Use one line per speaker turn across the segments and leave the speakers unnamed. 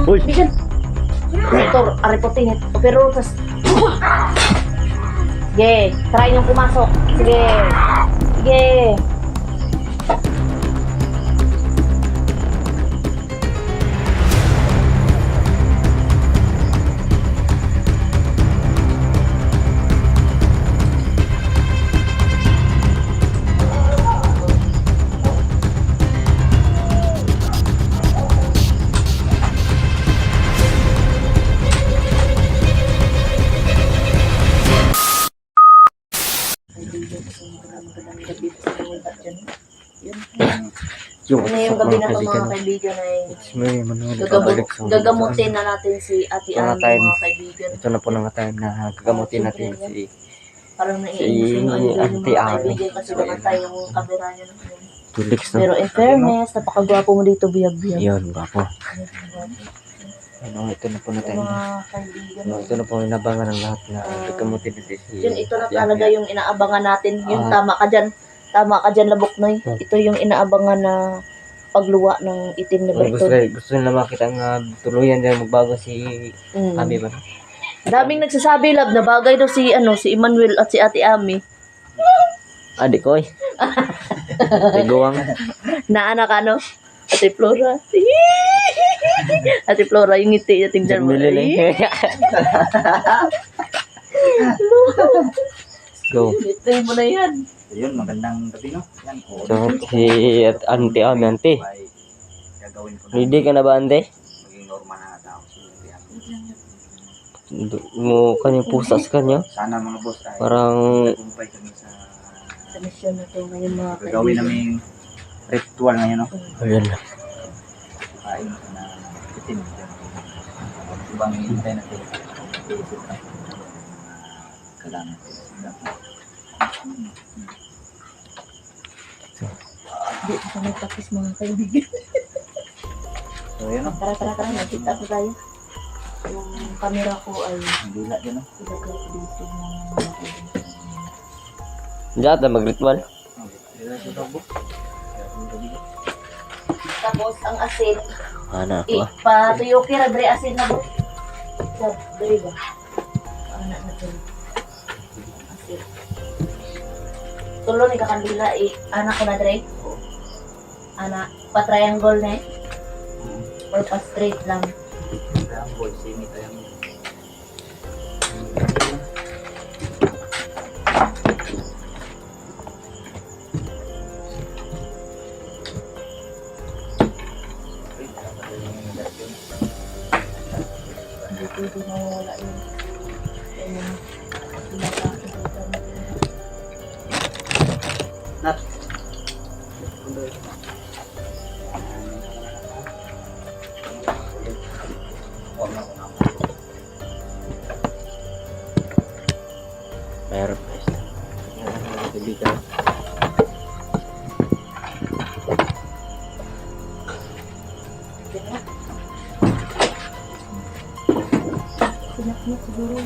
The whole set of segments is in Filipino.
Uy!
Bigan. Sektor, aripotin ito. Pero, tas... Sige, try niyong pumasok. Sige. Sige.
Yung
Ngayong gabi na ito mga kaibigan ay
May Manolo.
gagamutin na natin si Ate
Mga
Ann
time.
mga kaibigan.
Ito na po na nga time na gagamutin natin si
Parang naiinis yung ano yung
Ate
mga
Ann.
kaibigan kasi namatay yung kamera niya.
Tulix na.
Pero in fairness, napakagwapo mo dito, biyag-biyag.
Yun, gwapo. Ano, ito na po na time na.
Mga kaibigan.
Ano, ito na po inabangan ng lahat na gagamutin natin si
Yun, ito na talaga yung inaabangan natin. Yung tama ka dyan, Laboknoy. Ito yung inaabangan na pagluwa ng itim na
Gusto,
bertod.
gusto nila makita nga tuluyan din magbago si Ami ba?
Daming nagsasabi, lab, na bagay daw si Emmanuel at si Ate Ami.
Adik ko eh. Tiguang.
Na anak Ate Flora. Ate Flora, yung ngiti niya, tingnan mo.
Go.
Ngiti mo na yan.
Ayun, magandang gabi, no? Yan, oo.
So, si Auntie Ami, Auntie.
Ay, gagawin ko na.
Ready ka na ba, Auntie?
Maging normal na tao.
Mo kanya pusas kanya.
Sana mga boss ay
Parang
tagumpay kami sa
Sa mission na to ngayon mga
gagawin naming ritual ngayon, no?
ayun.
Kain na itim. Ibang hintay natin. Kailangan.
Hindi ko sa may practice mga kaibigan.
So, yun, no?
Tara, nakita ko tayo. Yung camera ko ay
Ang dila din, no?
ilagay ko dito ng mga kaibigan.
Diyan na mag-ritual.
Dila sa tabo.
Tapos ang asin,
Ana ako.
patuyo kira dre asin na bo. Dre ba? Anak na to. Asin. Tulo ni kakandila anak ko na dre. Anak pa triangle na or pa straight lang.
Ang boy, sini tayo.
Hindi pwede mawala yun.
Nat.
Meron guys. Kaibigan.
Sinak-sinak siguro.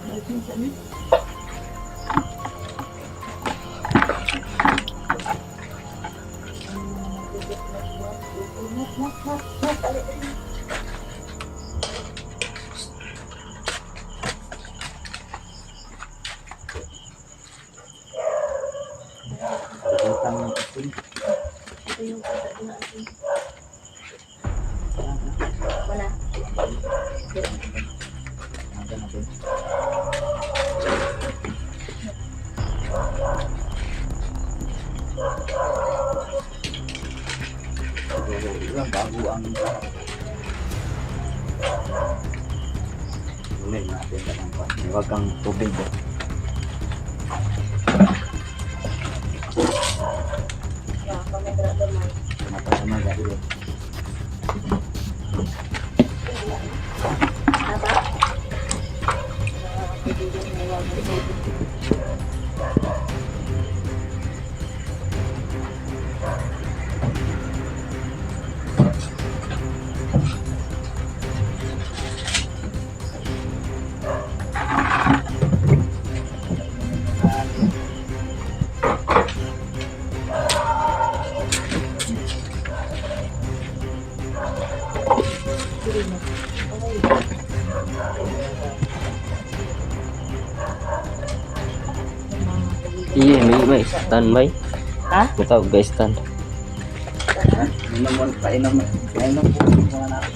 Balik mo sa amin.
Utang itim.
Ito yung kata na asin. Wala.
Ada natin. Ilang bago ang Lumin natin ka ng pan. Huwag kang tubig.
Yeah, pamedra naman.
Napasama dahil.
Aba? Sige na. Okay.
Iya, may standby.
Ha?
Matawag guys stand.
Inom mo, painom mo. Painom po mga natin.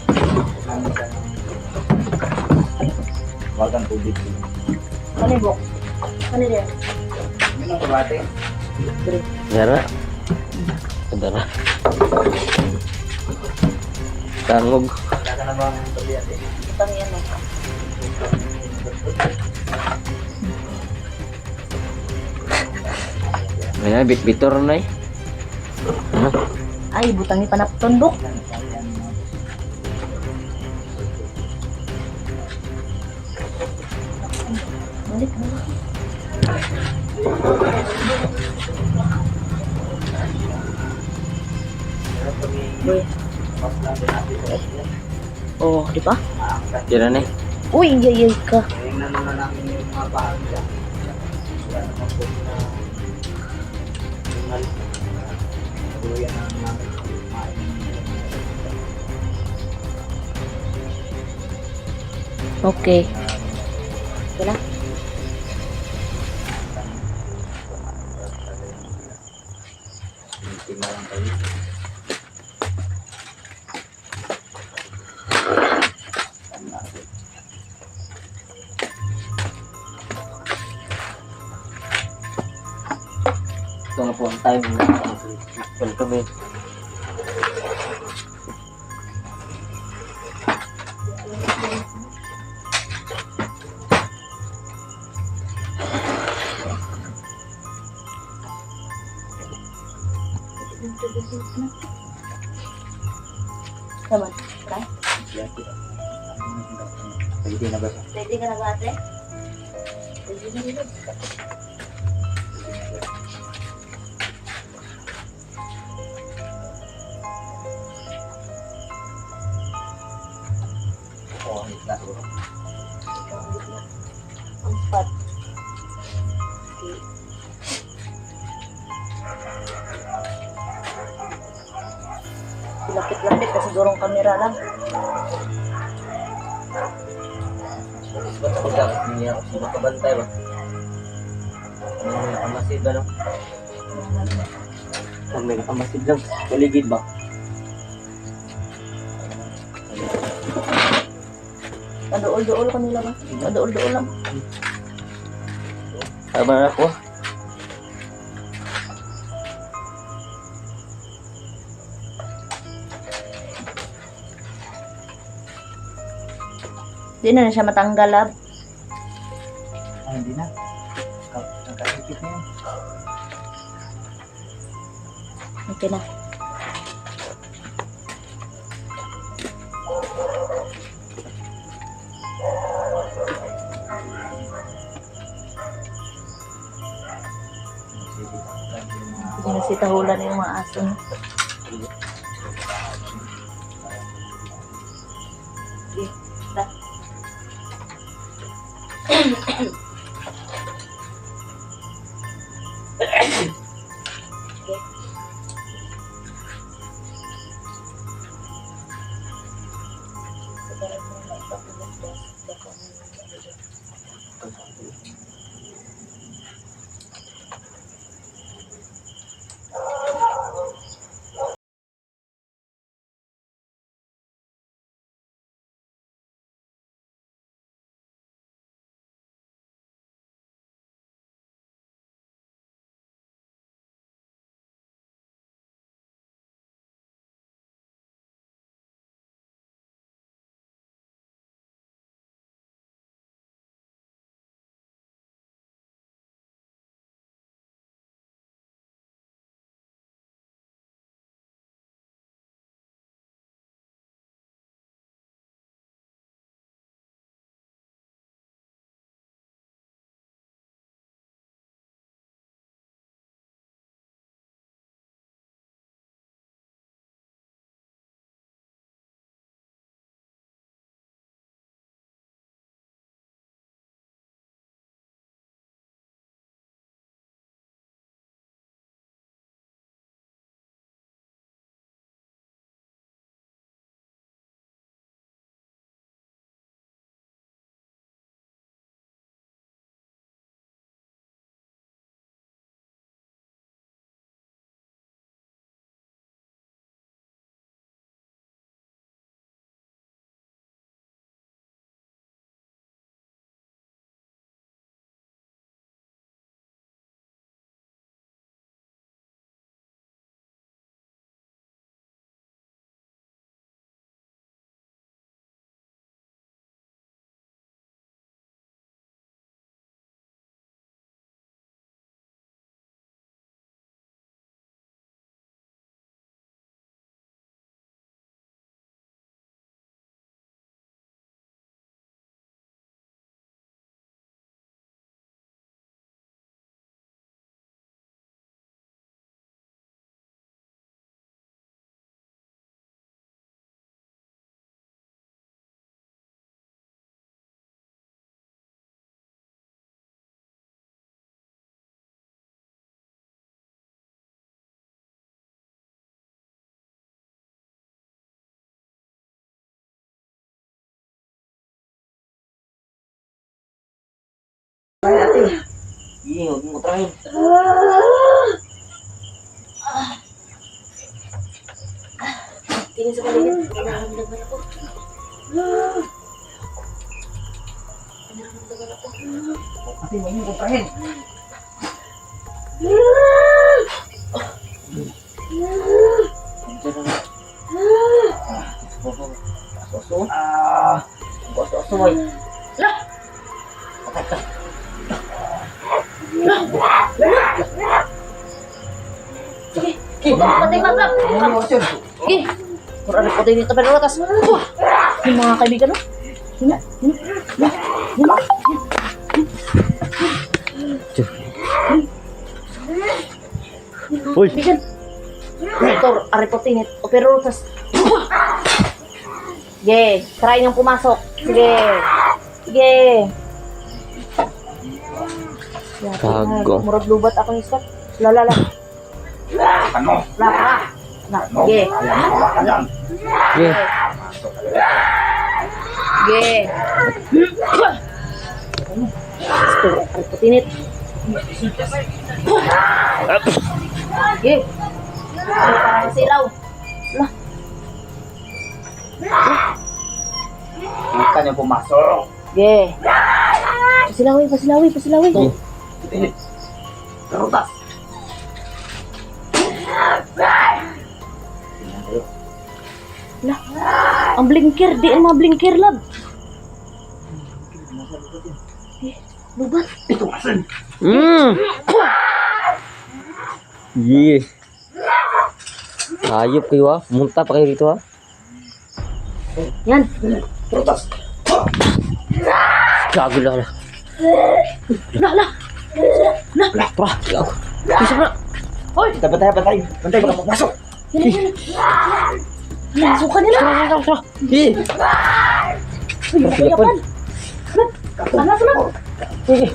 Huwag kang tubig.
Kanibok. Kanibok.
Inom ko bate.
Dara. Dara. Tangog.
Wala ka na ba ang tubig ate?
Utang yan mo.
May bit-bitor na eh. Ano?
Ay, butangi pa na tundok. Balik, balik. Boy. Oh, di ba?
Tira na eh.
Uy, yay ka.
Tingnan naman namin yung mga bahan dyan. Wala naman po na tuluyan na namin kumain.
Okay. Wala.
Tingnan lang tayo.
Ito na po ang time na kami.
Naman. Okay?
Pwede na ba siya?
Ready ka na ba, ate? Ready na rin.
Oo, hit na siguro.
Ang fat. Lapit-lapit na sigurong kamera lang.
Ba't ako dapat hindi ako sumakabantay ba? Ano may nakamasid ba no? Pag may nakamasid lang, paligid ba?
Padool-dool ko nila ba? Padool-dool lang.
Tama na ako.
Di na siya matanggal, lab.
Ay, hindi na. Nakasipit na yun.
Okay na. Sinasitahulan na yung mga aso niya. Di, da.
Ay, ate.
Hindi, huwag mo try.
Tingin sa paligid. Nararamdaman ako. Nararamdaman ako.
Ate, huwag mo kuprahin.
Diyan na. Aso-aso. Aso-aso, boy.
Lah! Sige. Patay maglap. Sige. Kung ano patay dito pero atas. Yung mga kaibigan no? Hina.
Uy.
Kaibigan. Ito, aripotin ito. Pero atas. Sige. Try niyong pumasok. Sige. Sige.
Gago.
Murag lubat ako ni Scott. Lala.
Ano?
Lala. Na, sige.
Ayan.
Sige.
Sige. Ito, aripotinit. Sige. Ano para silaw? Lah.
Kita niyo pumasok.
Sige. Pasilawi.
Karutas.
Lah. Ang blinker, di ang mga blinker lang. Lubat.
Ito asan?
Yeah. Hayop kayo ha. Pumunta pa kayo dito ha.
Yan.
Karutas.
Gago lang na.
Lah.
Tara. Gago. Bisa na.
Hoy.
Bantay, baka pumasok.
Yan. Suka nila.
Tara. Sige.
Uy, yapan. Sana.
Sige.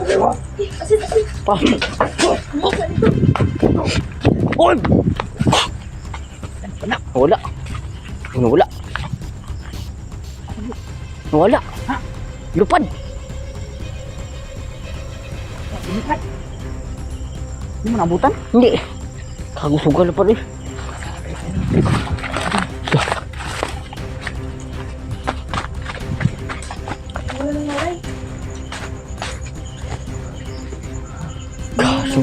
Asin.
Pa. Oy! Wala. Wala. Lupad.
Hindi mo nabutan?
Hindi. Kagusugan na pa rin.
Wala nangyari.
Kaso.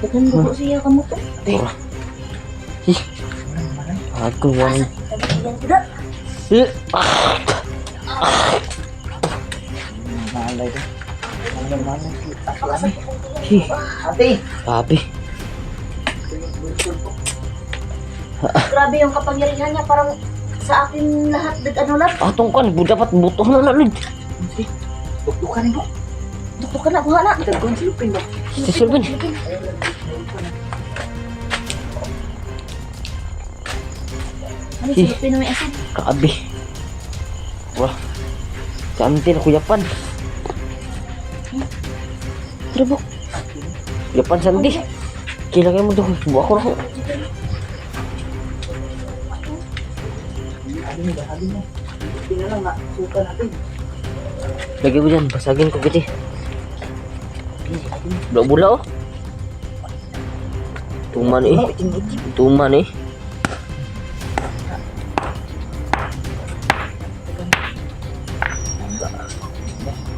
Bagan mo po siya kamu to.
Ako wang.
Yan tidak.
Malay ko. Malay.
Ate. Papi.
Grabe yung kapangyarihan niya, parang sa akin lahat, ano lang.
Atong kan, dapat buto na lalid.
Dukdukan mo.
Dukto ka na, buha na.
Dagkuhan si Lupin ba?
Si Sylvain.
Ano, silupin na may asin.
Kaabi. Wah. Sa amin din ako Japan.
Trabo.
Japan sandi. Kailangan mo doon. Buwa ko na ako.
Halin mo. Hindi na lang suka natin.
Lagyan ko dyan. Basagin ko giti. Bula-bula oh. Tuman eh. Tuman eh.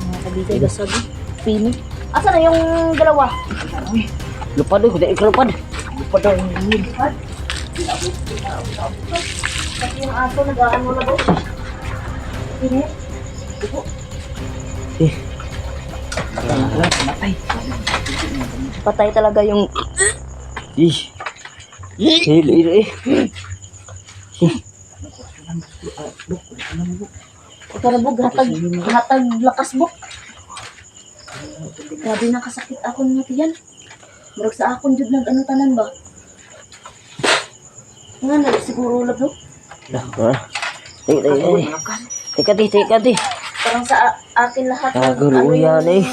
Mga kabigay basag. Pino. Asa na yung dalawa?
Lupad eh. Kundi ikalupad.
Lupa daw yung hingin.
Kasi yung aso nag-aano na daw. Pino.
Eh.
Matay.
Patay talaga yung...
Ih. Hili eh.
Karabog, hatag lakas mo. Grabe nakasakit ako ng yan. Marag sa akon jud nag ano tanan ba? Nga siguro lab no?
Teka di.
Parang sa akin lahat ng
Kaguluyan eh.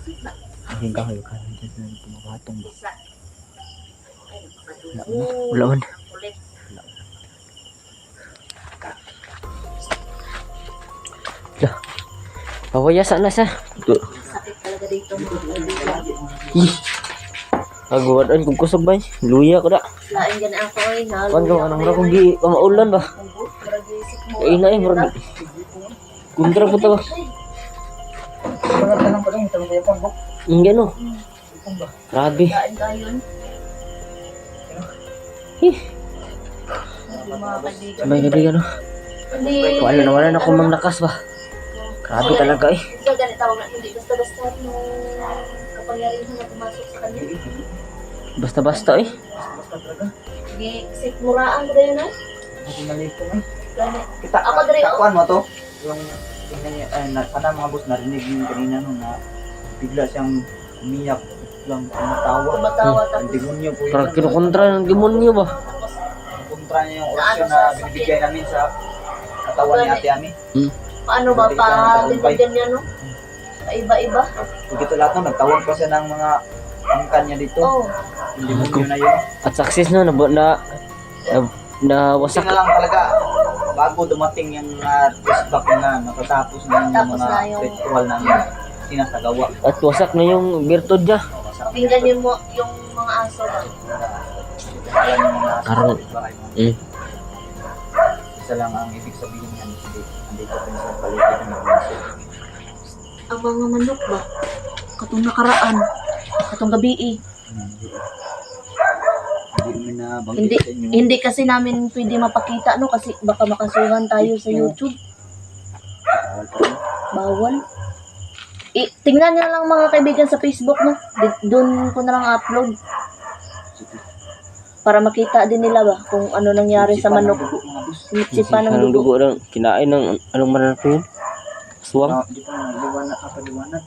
Ang kahoy ka dyan sa pumagatong ba?
Isa. Ay,
Wala man.
kulit.
Pawayasa na sa.
Sakit talaga dito mga kaibigan.
Ih. Aguan kung kusog ba? Luya ko da.
Lain gani ako ay na.
Kuan ka anong ra kung gi pamaulan ba? Ay na murag. Kundra po to.
Mga tanong pa rin, tanong kayo pa, bok.
Inggan no. Grabe.
Lain gayon.
Ih.
Mga kaibigan.
Sabay kaibigan no.
Hindi.
Wala na akong manglakas ba. Grabe talaga eh.
Hindi ganit tawag na hindi basta-basta yung kapangyarihan na pumasok sa kanya.
Basta-basta eh.
Basta talaga.
Sige, sikmuraan ko na yun ha.
Hindi nalito eh.
Gani.
Kita,
Ako diri, oh.
kakuan mo to? Yung, tingnan niya, sana mga boss narinig niyo kanina no, na bigla siyang umiyak, lang tumatawa.
Tumatawa
Ang
tapos.
demonyo po
Parang
yun.
kinukontra ng demonyo ba?
Tapos
Kontra niya yung orasyon na binibigay namin sa katawan ni Ate Ami.
paano ba pa ganyan no? Paiba-iba.
Pagkito lahat no, nagtawag pa siya ng mga angkan niya dito.
Oh.
Yung demonyo na yun.
At success no na wasak.
Buti na lang talaga bago dumating yung flashback na natatapos na yung
Tapos
mga
na yung-
ritual namin sinasagawa.
At wasak na yung virtud niya.
Tingnan niyo mo yung mga aso ba?
Alam niyo na
Karang-
isa lang ang ibig sabihin niyan. Andito rin sa paligid ng mga
Ang mga manok ba? Katong nakaraan. Katong gabi eh.
Hindi mo na
Hindi,
banggit sa inyo.
hindi kasi namin pwede mapakita no kasi baka makasuhan tayo sa YouTube.
Bawal pa rin.
Bawal. Tingnan niyo lang mga kaibigan sa Facebook no. Doon ko na lang upload
Sige.
para makita din nila ba kung ano nangyari sa
Sipan ng
manok.
dugo, mga boss.
Sipa ng
Anong
dugo.
dugo lang kinain ng anong maranap yun? Aswang.
Di pa liwanag ka paliwanag.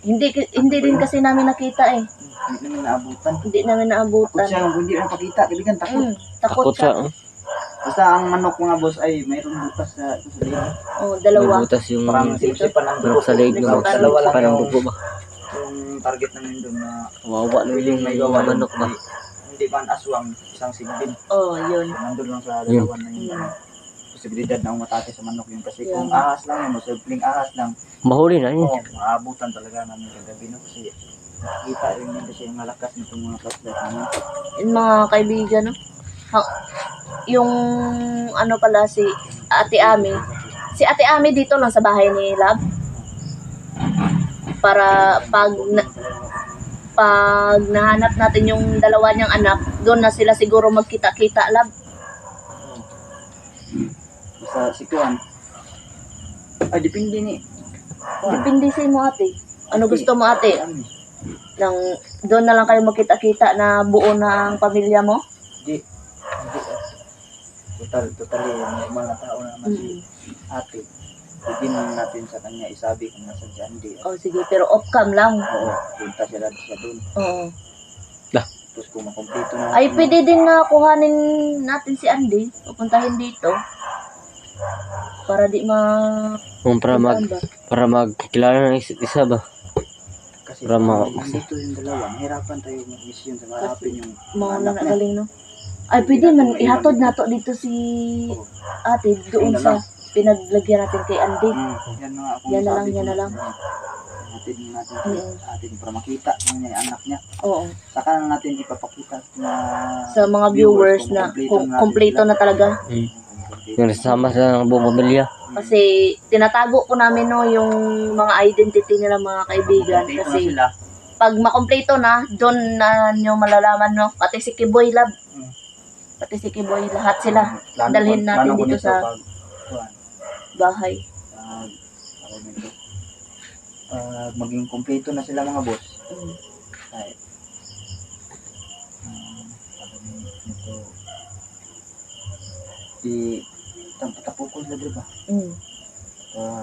Hindi din kasi namin nakita eh.
Hindi namin naabutan.
Hindi namin
Takot
naabutan.
siya kung hindi na pakita. Kaibigan takot.
Takot
Takot
siya.
sa
Basta ang manok mga boss ay mayroong butas sa liig.
Oh, dalawa.
butas yung
Parang sinusipan ng dugo.
parang sa leeg ng
Parang
Dalawa lang
parang
yung,
dugo ba?
yung target namin doon na
Kawawa na
willing
yung
may gawa
manok ba?
Hindi man aswang, isang sigbin.
Oh, yun.
Nandun lang sa dalawan na yun. Posibilidad na umatake sa manok yun. Kasi kung ahas lang yun, simpleng ahas lang,
Mahuli na yun.
oo, maabutan talaga namin kagabi no. Kasi nakita rin yun kasi yung malakas nitong mga flashlight namin.
Yung mga kaibigan, no? Yung ano pala si Ate Ami. Si Ate Ami dito lang sa bahay ni Lab. Para pag nahanap natin yung dalawa niyang anak, doon na sila siguro magkita-kita, Lab.
Basta si Kuan, ay depende ni.
Depende sa mo, ate. Ano gusto mo, ate?
Ami.
Nang doon na lang kayo magkita-kita na buo na ang pamilya mo?
Hindi. Totally, yung mga tao na naman si ate. Pwede naman natin sa kanya isabi kung nasa dyan. Hindi.
Oh, sige, pero off-cam lang.
Oo, punta sila doon.
Oo.
Tapos kung makumpleto na.
Ay, pwede din na kuhanin natin si Andy. Pupuntahin dito. Para di
Para magkilala ng isa ba?
Kasi
para
kung dito yung dalawa, mahirapan tayo mag-mission sa harapin yung
mga
anak niya.
nagaling, no? Ay, pwede man. Ihatod nato dito si ate doon sa pinaglagyan natin kay Andy.
Yan na nga.
Yan na lang, yan na lang.
Natin natin atin para makita yung anak niya.
Oo.
Saka lang natin ipapakita na
Sa mga viewers na kung kompleto na talaga.
Yung nasama sa buong pamilya.
Kasi tinatago po namin no yung mga identity nila mga kaibigan. Kasi pag makompleto na, doon na nyo malalaman no. Pati si Kiboy Lab. Pati si Kiboy, lahat sila. Dalhin natin dito sa bahay.
Maging kompleto na sila mga boss. Ay. Tapukol na diba?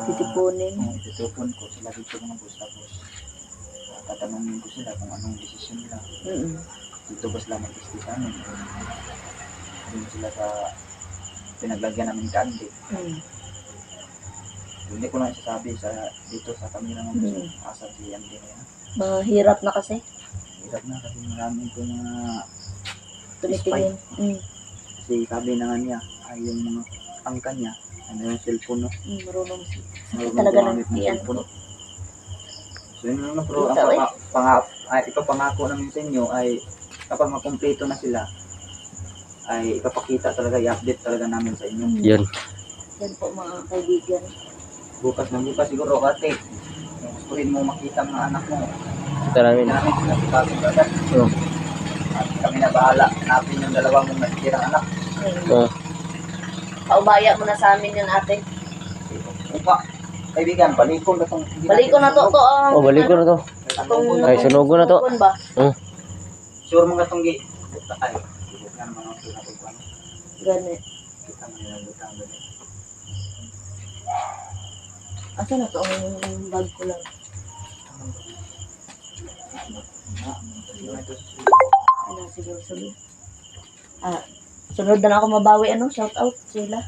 Titipunin.
Titipon ko sila dito mga boss. Tapos tatanungin ko sila kung anong desisyon nila. Dito ba sila mag-istisan? Doon sila sa pinaglagyan namin kandi. Hindi ko lang isasabi sa dito sa kamera ng boss. Asa si Andy na yan.
Mahirap na kasi.
Hirap na kasi marami ko mga
Tumitingin.
kasi sabi na nga niya ay yung mga angka niya ano yung cellphone no.
Marunong si. Sakit
Marunong
talaga ng
gumamit ng
iyan.
cellphone. So yun lang bro, ang
Ikaw, eh.
ipapangako namin sa inyo ay kapag makumpleto na sila ay ipapakita talaga, i-update talaga namin sa inyo.
Yun.
Yan po mga kaibigan.
Bukas siguro kate. Kung gusto rin mo makita ang mga anak mo,
Kita namin.
hindi namin sila sigurado agad.
Oo.
At kami na bahala, hanapin yung dalawang mong natitirang anak.
Oo.
Paubaya mo na sa amin yun ate.
Upa, kaibigan, balikon na itong...
Balik ko na to.
Oh, balik ko na to. Ay, sunugo na to.
Ba?
Sure mga itong ay, yan mga pinapagpan.
Ganit.
Kita mo yung butang doon.
Asa na to ang bag ko lang? Ano, sige. Sunod na lang ako mabawi, shout out sila.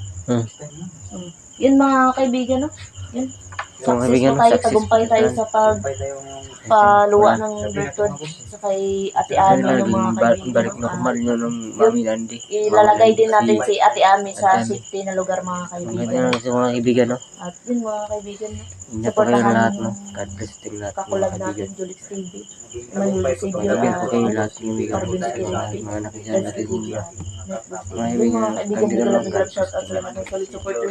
Yun mga kaibigan, no? Yun.
Mga
Success
kaibigan,
po tayo,
success
tagumpay
po
tayo
tayo.
sa pagpaluwa ng Bertod sa kay Ate Ami ng mga kaibigan.
Balik na kumal nyo ng Mami Nandi.
Ilalagay din natin si Ate Ami sa safety na lugar mga
Mga
kaibigan.
kaibigan sa mga kaibigan, no?
At yun mga kaibigan, no?
Ingat po kayo ng lahat, no? God bless din lahat, mga
Kakulag
kaibigan.
natin, Julix TV. Manila Video,
Gabi po kayo lahat ng kaibigan po
Carbon
tayo sa
Security.
mga nakikita natin
Let's
sa
Mga
Mga kaibigan,
kaibigan,
kandilan
nila
ng
nag-shout out sa lahat ng solid supporters